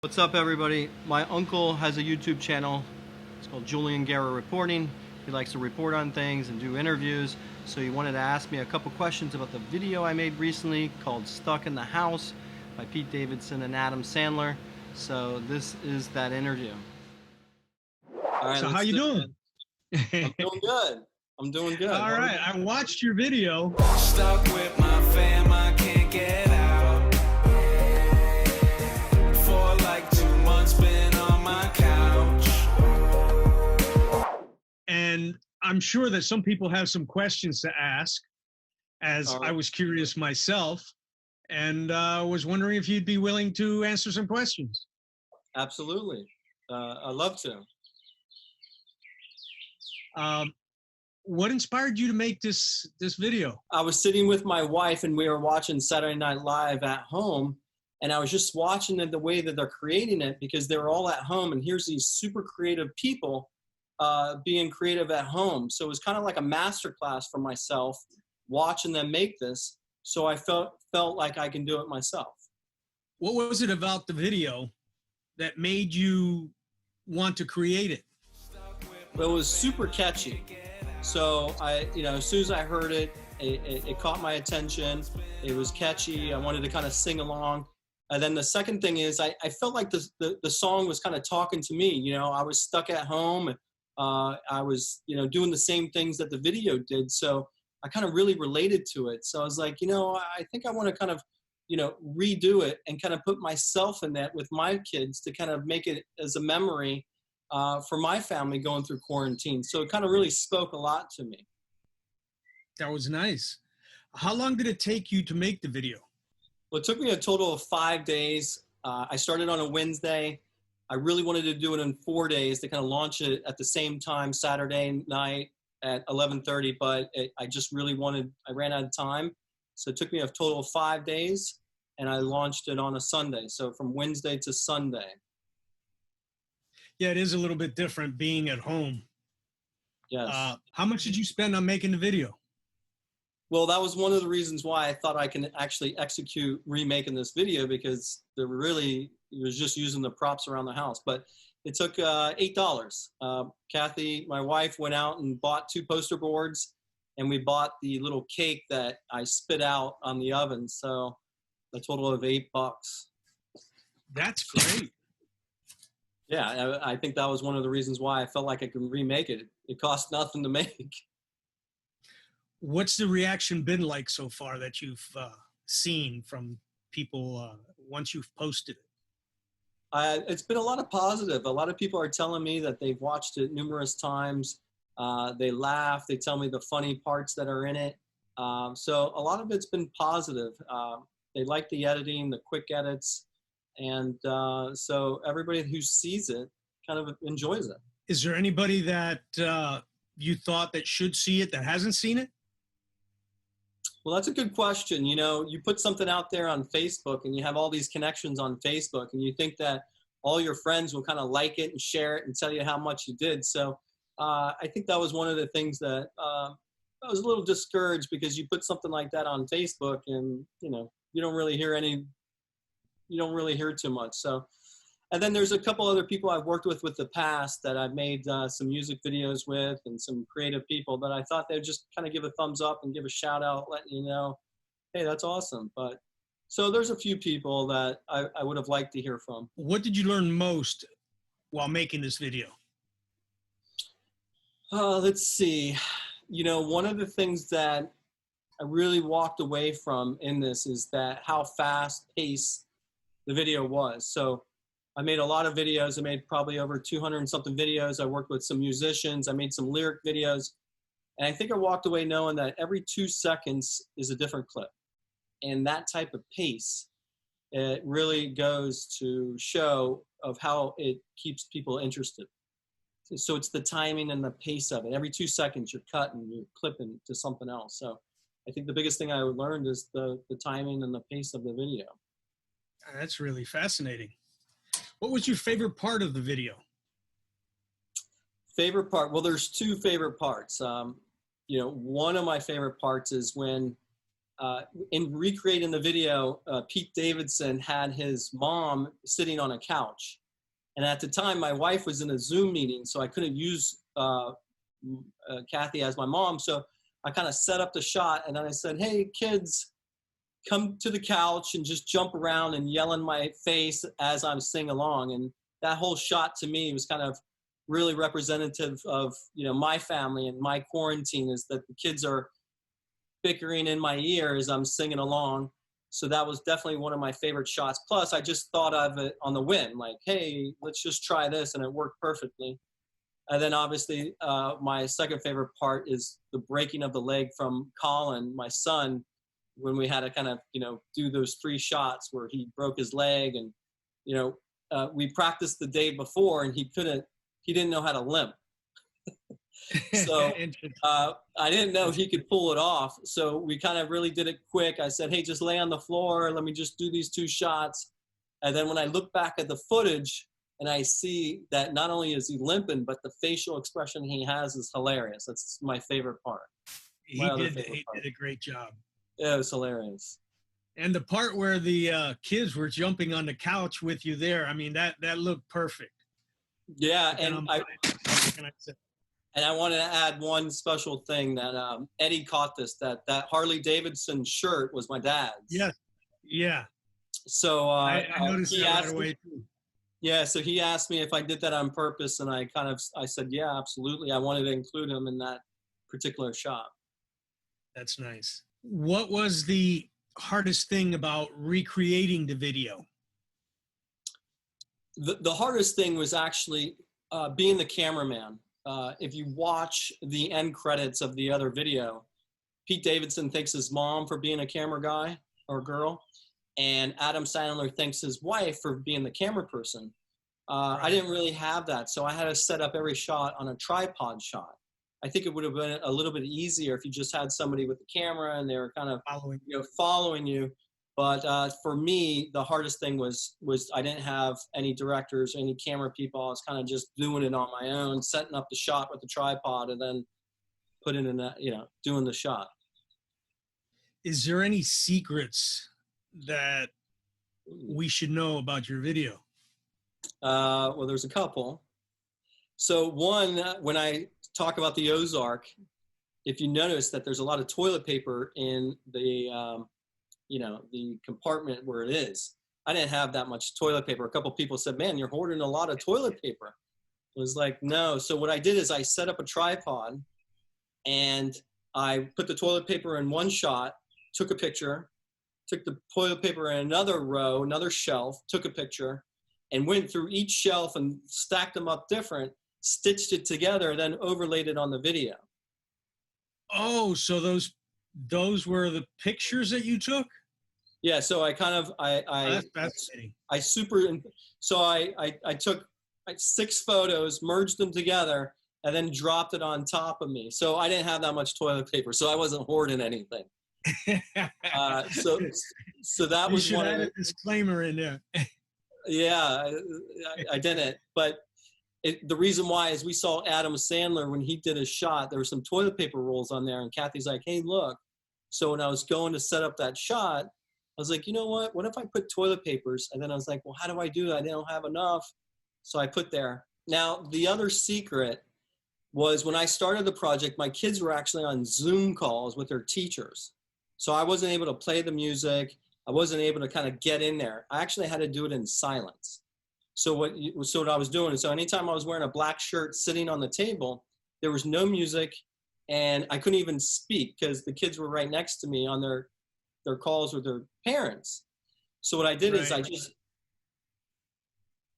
What's up, everybody? My uncle has a YouTube channel. It's called Julian Guerra Reporting. He likes to report on things and do interviews. So he wanted to ask me a couple questions about the video I made recently called Stuck in the House by Pete Davidson and Adam Sandler. So this is that interview. All right, So how you doing? I'm doing good. I'm doing good. All right, I watched your video. Stuck with my fam, I can't get out. For like 2 months, been on my couch. And I'm sure that some people have some questions to ask, as All right. I was curious myself, and was wondering if you'd be willing to answer some questions. Absolutely. I'd love to. What inspired you to make this video? I was sitting with my wife and we were watching Saturday Night Live at home, and I was just watching the way that they're creating it because they were all at home, and here's these super creative people being creative at home. So it was kind of like a masterclass for myself watching them make this. So I felt like I can do it myself. What was it about the video that made you want to create it? But it was super catchy. So as soon as I heard it, it caught my attention. It was catchy. I wanted to kind of sing along. And then the second thing is I felt like the song was kind of talking to me. You know, I was stuck at home. I was, doing the same things that the video did. So I kind of really related to it. So I was like, I think I want to kind of, redo it and kind of put myself in that with my kids to kind of make it as a memory for my family going through quarantine. So it kind of really spoke a lot to me. That was nice. How long did it take you to make the video? Well, it took me a total of 5 days. I started on a Wednesday. I really wanted to do it in 4 days to kind of launch it at the same time, Saturday night at 11:30, but I just really I ran out of time. So it took me a total of 5 days, and I launched it on a Sunday. So from Wednesday to Sunday. Yeah, it is a little bit different being at home. Yes. How much did you spend on making the video? Well, that was one of the reasons why I thought I can actually execute remaking this video, because it was just using the props around the house. But it took $8. Kathy, my wife, went out and bought 2 poster boards, and we bought the little cake that I spit out on the oven. So a total of $8. That's great. Yeah, I think that was one of the reasons why I felt like I could remake it. It cost nothing to make. What's the reaction been like so far that you've seen from people once you've posted it? It's been a lot of positive. A lot of people are telling me that they've watched it numerous times. They laugh. They tell me the funny parts that are in it. So a lot of it's been positive. They like the editing, the quick edits. And so everybody who sees it kind of enjoys it. Is there anybody that you thought that should see it that hasn't seen it? Well, that's a good question. You put something out there on Facebook and you have all these connections on Facebook, and you think that all your friends will kind of like it and share it and tell you how much you did. So I think that was one of the things that I was a little discouraged, because you put something like that on Facebook and, you don't really hear too much. So, and then there's a couple other people I've worked with the past that I've made some music videos with, and some creative people that I thought they'd just kind of give a thumbs up and give a shout out, letting you know, hey, that's awesome. But so there's a few people that I would have liked to hear from. What did you learn most while making this video? Let's see. One of the things that I really walked away from in this is that how fast paced the video was. So I made a lot of videos. I made probably over 200 and something videos. I worked with some musicians. I made some lyric videos. And I think I walked away knowing that every 2 seconds is a different clip. And that type of pace, it really goes to show of how it keeps people interested. So it's the timing and the pace of it. Every 2 seconds you're cutting, you're clipping to something else. So I think the biggest thing I learned is the timing and the pace of the video. That's really fascinating. What was your favorite part of the video? Favorite part? Well, there's 2 favorite parts. One of my favorite parts is when in recreating the video, Pete Davidson had his mom sitting on a couch. And at the time, my wife was in a Zoom meeting, so I couldn't use Kathy as my mom. So I kind of set up the shot, and then I said, hey, kids, come to the couch and just jump around and yell in my face as I'm singing along. And that whole shot to me was kind of really representative of, you know, my family and my quarantine, is that the kids are bickering in my ear as I'm singing along. So that was definitely one of my favorite shots. Plus, I just thought of it on the whim, like, hey, let's just try this, and it worked perfectly. And then obviously, my second favorite part is the breaking of the leg from Colin, my son, when we had to kind of, you know, do those 3 shots where he broke his leg. And, you know, we practiced the day before, and he didn't know how to limp. So I didn't know he could pull it off. So we kind of really did it quick. I said, hey, just lay on the floor. Let me just do these 2 shots. And then when I look back at the footage and I see that not only is he limping, but the facial expression he has is hilarious. That's my favorite part. He did a great job. Yeah, it was hilarious. And the part where the kids were jumping on the couch with you there, I mean, that looked perfect. Yeah, and I wanted to add one special thing that Eddie caught this, that Harley Davidson shirt was my dad's. Yes. Yeah. So I noticed that right away too. Yeah, so he asked me if I did that on purpose, and I said, yeah, absolutely. I wanted to include him in that particular shot. That's nice. What was the hardest thing about recreating the video? The hardest thing was actually being the cameraman. If you watch the end credits of the other video, Pete Davidson thanks his mom for being a camera guy or girl, and Adam Sandler thanks his wife for being the camera person. Right. I didn't really have that, so I had to set up every shot on a tripod shot. I think it would have been a little bit easier if you just had somebody with the camera and they were kind of following you. But for me, the hardest thing was I didn't have any directors, any camera people. I was kind of just doing it on my own, setting up the shot with the tripod, and then putting in that, you know, doing the shot. Is there any secrets that we should know about your video? Well, there's a couple. So one, when I talk about the Ozark, if you notice that there's a lot of toilet paper in the the compartment where it is. I didn't have that much toilet paper. A couple people said, man, you're hoarding a lot of toilet paper. I was like, no. So what I did is I set up a tripod and I put the toilet paper in one shot, took a picture, took the toilet paper in another row, another shelf, took a picture, and went through each shelf and stacked them up different, stitched it together, then overlaid it on the video. Oh, so those were the pictures that you took? Yeah, so I kind of That's fascinating. I took 6 photos, merged them together, and then dropped it on top of me. So I didn't have that much toilet paper, so I wasn't hoarding anything. So that was one. Add a disclaimer in there. Yeah, I didn't. But the reason why is we saw Adam Sandler when he did a shot. There were some toilet paper rolls on there, and Kathy's like, "Hey, look." So when I was going to set up that shot, I was like, you know what? What if I put toilet papers? And then I was like, well, how do I do that? I don't have enough. So I put there. Now, the other secret was when I started the project, my kids were actually on Zoom calls with their teachers. So I wasn't able to play the music. I wasn't able to kind of get in there. I actually had to do it in silence. So what I was doing is, so anytime I was wearing a black shirt sitting on the table, there was no music, and I couldn't even speak because the kids were right next to me on their calls with their parents. So what I did is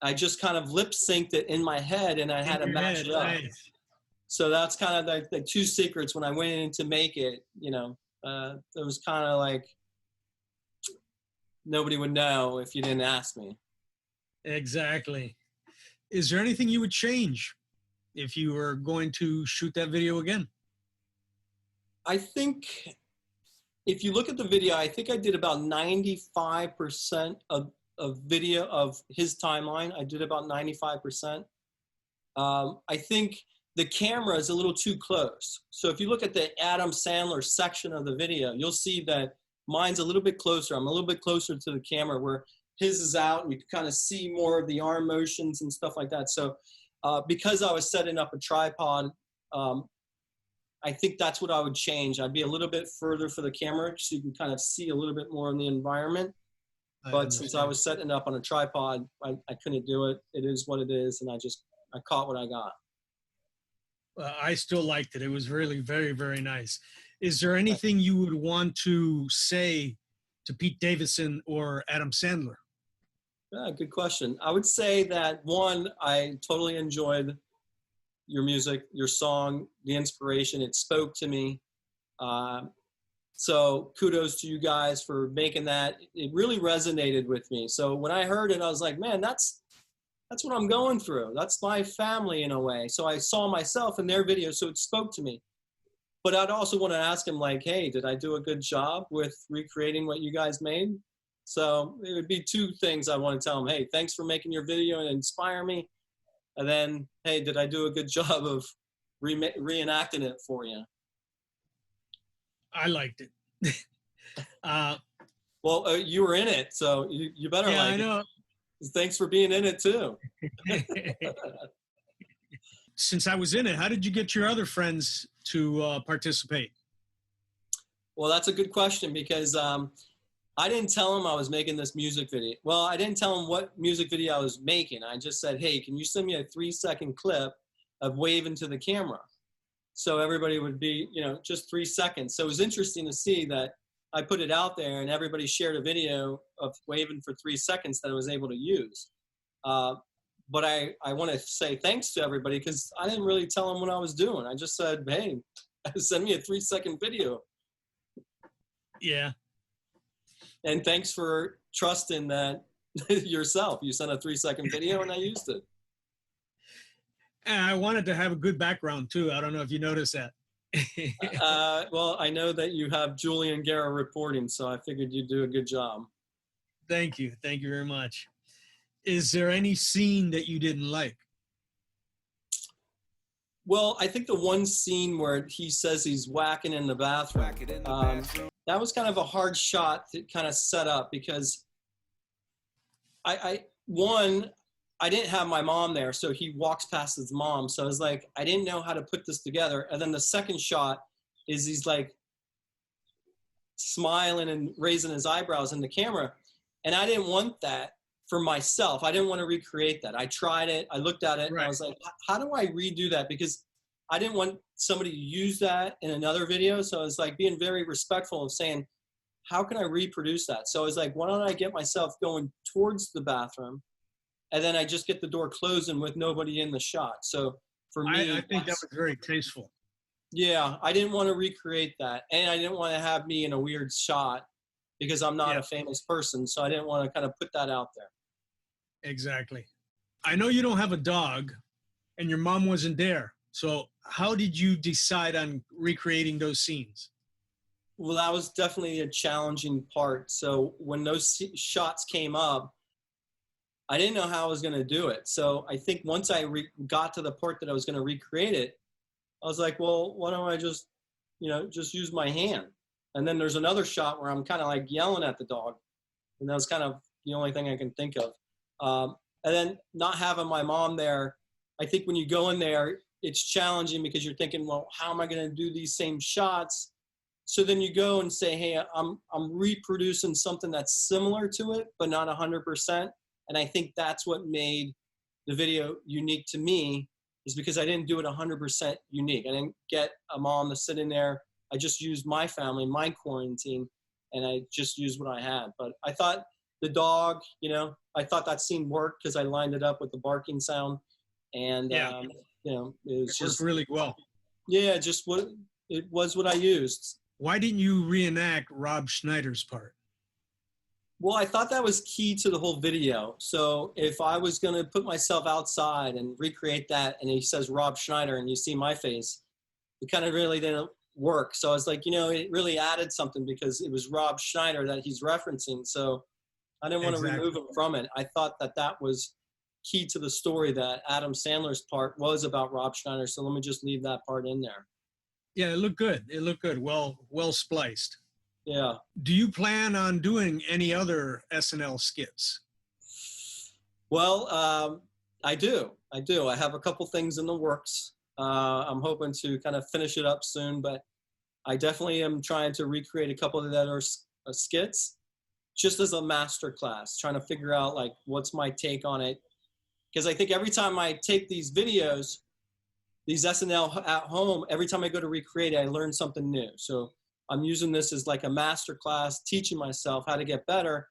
I just kind of lip synced it in my head, and I had to match it up. Right. So that's kind of the 2 secrets when I went in to make it. You know, it was kind of like nobody would know if you didn't ask me. Exactly. Is there anything you would change if you were going to shoot that video again? I think if you look at the video, I think I did about 95% of video of his timeline. I did about 95%. I think the camera is a little too close. So if you look at the Adam Sandler section of the video, you'll see that mine's a little bit closer. I'm a little bit closer to the camera, where his is out and you can kind of see more of the arm motions and stuff like that. So because I was setting up a tripod, I think that's what I would change. I'd be a little bit further for the camera so you can kind of see a little bit more in the environment. But since I was setting it up on a tripod, I couldn't do it. It is what it is, and I caught what I got. I still liked it. It was really very, very nice. Is there anything you would want to say to Pete Davidson or Adam Sandler? Yeah, good question. I would say that, one, I totally enjoyed your music, your song, the inspiration. It spoke to me. So kudos to you guys for making that. It really resonated with me. So when I heard it, I was like, man, that's what I'm going through. That's my family in a way. So I saw myself in their video, so it spoke to me. But I'd also want to ask him, like, hey, did I do a good job with recreating what you guys made? So it would be two things I want to tell him. Hey, thanks for making your video and inspire me. And then, hey, did I do a good job of reenacting it for you? I liked it. Well, you were in it, so you better like it. Yeah, I know. Thanks for being in it too. Since I was in it, how did you get your other friends to participate? Well, that's a good question, because I didn't tell them I was making this music video. Well, I didn't tell them what music video I was making. I just said, hey, can you send me a 3-second clip of waving to the camera? So everybody would be, just 3 seconds. So it was interesting to see that I put it out there and everybody shared a video of waving for 3 seconds that I was able to use. But I want to say thanks to everybody, because I didn't really tell them what I was doing. I just said, hey, send me a 3-second video. Yeah. And thanks for trusting that yourself. You sent a 3-second video and I used it. And I wanted to have a good background too. I don't know if you noticed that. Well, I know that you have Julian Guerra reporting, so I figured you'd do a good job. Thank you. Thank you very much. Is there any scene that you didn't like? Well, I think the one scene where he says he's whacking in the bathroom, that was kind of a hard shot to kind of set up, because I didn't have my mom there, so he walks past his mom. So I was like, I didn't know how to put this together. And then the second shot is he's like smiling and raising his eyebrows in the camera. And I didn't want that for myself. I didn't want to recreate that. I tried it. I looked at it. Right. And I was like, how do I redo that? Because I didn't want somebody to use that in another video. So I was like being very respectful of saying, how can I reproduce that? So I was like, why don't I get myself going towards the bathroom, and then I just get the door closing with nobody in the shot. So for me, I think that was very tasteful. Yeah, I didn't want to recreate that. And I didn't want to have me in a weird shot, because I'm not a famous person. So I didn't want to kind of put that out there. Exactly. I know you don't have a dog and your mom wasn't there. So how did you decide on recreating those scenes? Well, that was definitely a challenging part. So when those shots came up, I didn't know how I was going to do it. So I think once I got to the part that I was going to recreate it, I was like, well, why don't I just use my hand? And then there's another shot where I'm kind of like yelling at the dog. And that was kind of the only thing I can think of. And then not having my mom there, I think when you go in there, it's challenging, because you're thinking, well, how am I going to do these same shots? So then you go and say, hey, I'm reproducing something that's similar to it, but not 100%. And I think that's what made the video unique to me, is because I didn't do it 100% unique. I didn't get a mom to sit in there. I just used my family, my quarantine, and I just used what I had. But I thought the dog, I thought that scene worked because I lined it up with the barking sound. And, it was just really well. Yeah, it was what I used. Why didn't you reenact Rob Schneider's part? Well, I thought that was key to the whole video. So if I was going to put myself outside and recreate that, and he says Rob Schneider and you see my face, it kind of really didn't work. So I was like, it really added something, because it was Rob Schneider that he's referencing. So I didn't want to remove him from it. I thought that was key to the story, that Adam Sandler's part was about Rob Schneider. So let me just leave that part in there. Yeah, it looked good. It looked good. Well spliced. Yeah. Do you plan on doing any other SNL skits? Well, I do. I have a couple things in the works. I'm hoping to kind of finish it up soon, but I definitely am trying to recreate a couple of the other skits just as a master class, trying to figure out like what's my take on it. Because I think every time I take these videos, these SNL at home, every time I go to recreate it, I learn something new. So I'm using this as like a master class, teaching myself how to get better.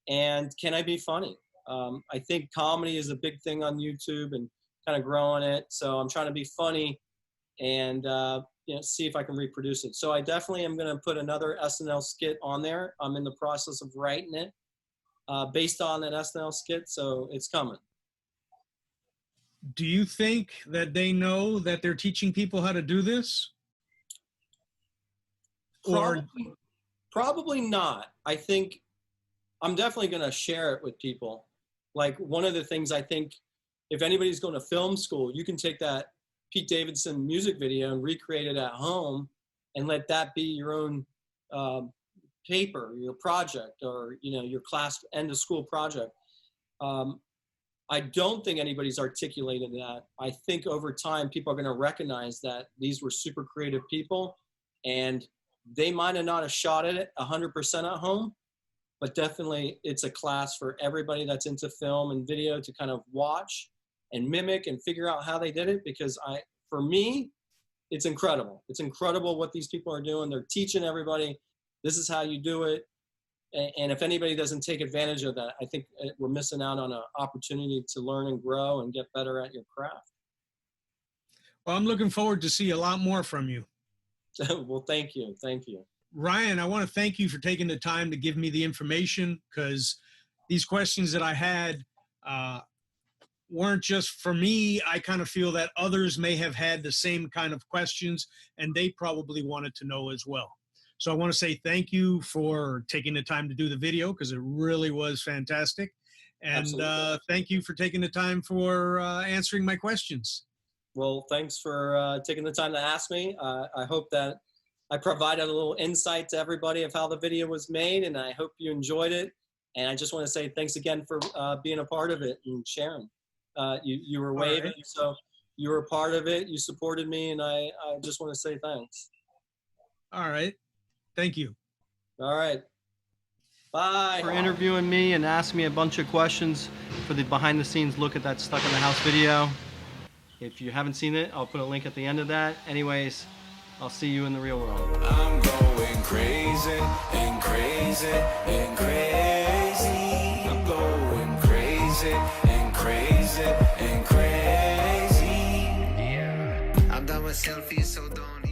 And can I be funny? I think comedy is a big thing on YouTube and kind of growing it. So I'm trying to be funny and see if I can reproduce it. So I definitely am going to put another SNL skit on there. I'm in the process of writing it based on an SNL skit, so it's coming. Do you think that they know that they're teaching people how to do this? Or Probably not. I think I'm definitely going to share it with people. Like one of the things I think, if anybody's going to film school, you can take that Pete Davidson music video and recreate it at home and let that be your own paper, your project, or your class end of school project. I don't think anybody's articulated that. I think over time people are going to recognize that these were super creative people, and they might have not have shot it 100% at home, but definitely it's a class for everybody that's into film and video to kind of watch and mimic and figure out how they did it. Because for me, it's incredible. It's incredible what these people are doing. They're teaching everybody, this is how you do it. And if anybody doesn't take advantage of that, I think we're missing out on an opportunity to learn and grow and get better at your craft. Well, I'm looking forward to see a lot more from you. Well, thank you. Thank you. Ryan, I want to thank you for taking the time to give me the information, because these questions that I had weren't just for me. I kind of feel that others may have had the same kind of questions, and they probably wanted to know as well. So I want to say thank you for taking the time to do the video, because it really was fantastic. And thank you for taking the time for answering my questions. Well, thanks for taking the time to ask me. I hope that I provided a little insight to everybody of how the video was made, and I hope you enjoyed it. And I just want to say thanks again for being a part of it and sharing. You were waving, so you were a part of it. You supported me, and I just want to say thanks. All right. Thank you. All right. Bye. For interviewing me and asking me a bunch of questions for the behind the scenes look at that Stuck in the House video. If you haven't seen it, I'll put a link at the end of that. Anyways, I'll see you in the real world. I'm going crazy and crazy and crazy. I'm going crazy and crazy and crazy. Yeah. I'm done with selfies, so don't